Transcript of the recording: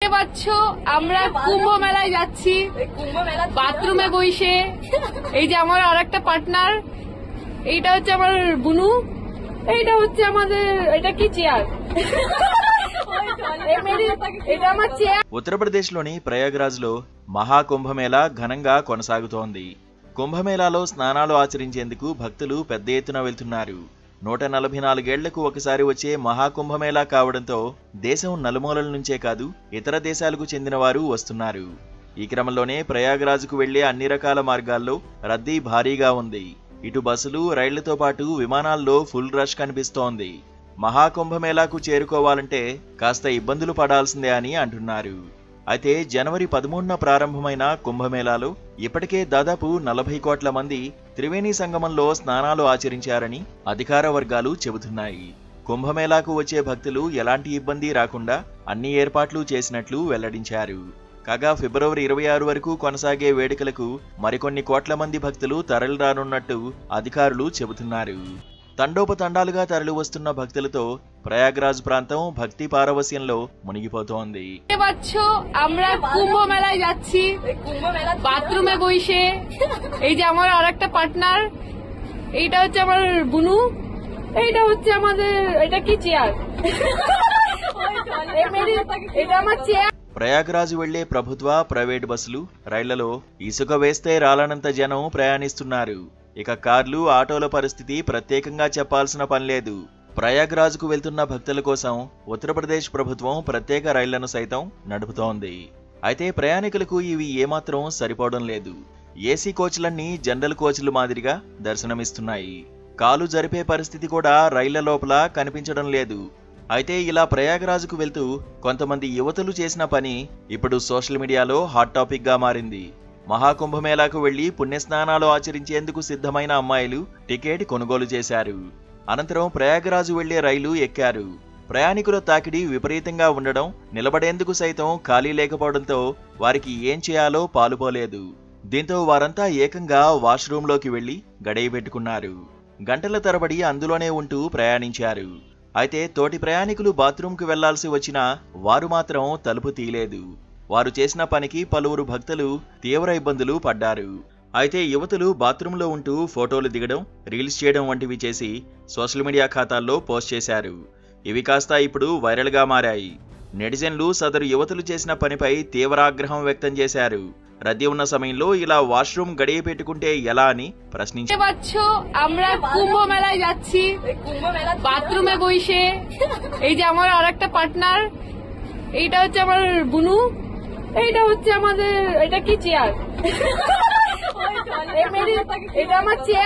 দেখতে পাচ্ছ আমরা কুম্ভ মেলায় যাচ্ছি, বাথরুমে বসে। এই যে আমার আরেকটা পার্টনার, এইটা হচ্ছে আমার বুনু, এইটা হচ্ছে আমাদের, এটা কি চেয়ার, এটা আমার চেয়ার। ఉత్తరప్రదేశ్లోని ప్రయాగ్రాజ్లో మహాకుంభమేళా ఘనంగా కొనసాగుతోంది. కుంభమేళాలో స్నానాలు ఆచరించేందుకు భక్తులు పెద్ద ఎత్తున వెళ్తున్నారు. 144 ఏళ్లకు ఒకసారి వచ్చే మహాకుంభమేళా కావడంతో దేశం నలుమూలల నుంచే కాదు ఇతర దేశాలకు చెందిన వారు వస్తున్నారు. ఈ క్రమంలోనే ప్రయాగ్రాజ్కు వెళ్లే అన్ని రకాల మార్గాల్లో రద్దీ భారీగా ఉంది. ఇటు బస్సులు, రైళ్లతో పాటు విమానాల్లో ఫుల్ రష్ కనిపిస్తోంది. మహాకుంభమేళాకు చేరుకోవాలంటే కాస్త ఇబ్బందులు పడాల్సిందే అని అంటున్నారు. అయితే జనవరి 13న ప్రారంభమైన కుంభమేళాలో ఇప్పటికే దాదాపు 40 కోట్ల మంది త్రివేణి సంగమంలో స్నానాలు ఆచరించారని అధికార వర్గాలు చెబుతున్నాయి. కుంభమేళాకు వచ్చే భక్తులు ఎలాంటి ఇబ్బంది రాకుండా అన్ని ఏర్పాట్లు చేసినట్లు వెల్లడించారు. కాగా ఫిబ్రవరి 26 వరకు కొనసాగే వేడుకలకు మరికొన్ని కోట్ల మంది భక్తులు తరలిరానున్నట్టు అధికారులు చెబుతున్నారు. తండోపతండాలుగా తరలి వస్తున్న భక్తులతో ప్రయాగ్రాజ్ ప్రాంతం భక్తి పారవస్యంలో మునిగిపోతోంది. আমরা কুম্ভ মেলায় যাচ্ছি, বাথরুমে বসে। এই যে আমার আরেকটা পার্টনার, এইটা হচ্ছে আমার বুনু, এইটা হচ্ছে আমাদের, এটা কি চেয়ার, এটা আমার চেয়ার. ప్రయాగ్రాజ్ వెళ్లే ప్రభుత్వ, ప్రైవేట్ బస్సులు, రైళ్లలో ఇసుక వేస్తే రాలనంత జనం ప్రయాణిస్తున్నారు. ఇక కార్లు, ఆటోల పరిస్థితి ప్రత్యేకంగా చెప్పాల్సిన పనిలేదు. ప్రయాగ్రాజ్కు వెళ్తున్న భక్తుల కోసం ఉత్తరప్రదేశ్ ప్రభుత్వం ప్రత్యేక రైళ్లను సైతం నడుపుతోంది. అయితే ప్రయాణికులకు ఇవి ఏమాత్రం సరిపోవడం లేదు. ఏసీ కోచ్లన్నీ జనరల్ కోచ్లు మాదిరిగా దర్శనమిస్తున్నాయి. కాలు జరిపే పరిస్థితి కూడా రైళ్ల లోపల కనిపించడం లేదు. అయితే ఇలా ప్రయాగ్రాజ్కు వెళ్తూ కొంతమంది యువతులు చేసిన పని ఇప్పుడు సోషల్ మీడియాలో హాట్ టాపిక్ గా మారింది. మహాకుంభమేళాకు వెళ్లి పుణ్యస్నానాలు ఆచరించేందుకు సిద్ధమైన అమ్మాయిలు టికెట్ కొనుగోలు చేశారు. అనంతరం ప్రయాగరాజు వెళ్లే రైలు ఎక్కారు. ప్రయాణికుల తాకిడి విపరీతంగా ఉండడం, నిలబడేందుకు సైతం ఖాళీ లేకపోవడంతో వారికి ఏం చేయాలో పాలుపోలేదు. దీంతో వారంతా ఏకంగా వాష్రూంలోకి వెళ్లి గడియ పెట్టుకున్నారు. గంటల తరబడి అందులోనే ఉంటూ ప్రయాణించారు. అయితే తోటి ప్రయాణికులు బాత్రూంకు వెళ్లాల్సి వచ్చినా వారు మాత్రం తలుపు తీయలేదు. వారు చేసిన పనికి పలువురు భక్తులు తీవ్ర ఇబ్బందులు పడ్డారు. అయితే యువతులు బాత్రూంలో ఉంటూ ఫోటోలు దిగడం, రీల్స్ చేయడం వంటివి చేసి సోషల్ మీడియా ఖాతాల్లో పోస్ట్ చేశారు. ఇవి కాస్త ఇప్పుడు వైరల్గా మారాయి. నెటిజన్లు సదరు యువతులు చేసిన పనిపై తీవ్ర ఆగ్రహం వ్యక్తం చేశారు. రద్దీ ఉన్న సమయంలో ఇలా వాష్రూమ్ గడియ పెట్టుకుంటే ఎలా అని ప్రశ్నించారు. আমরা কুম্ভ মেলায় যাচ্ছি, বাথরুমে বসে। এই যে আমার আরেকটা পার্টনার, এইটা হচ্ছে আমার বুনু, এইটা হচ্ছে আমাদের, এটা কি চেয়ার, এটা আমার চেয়ার।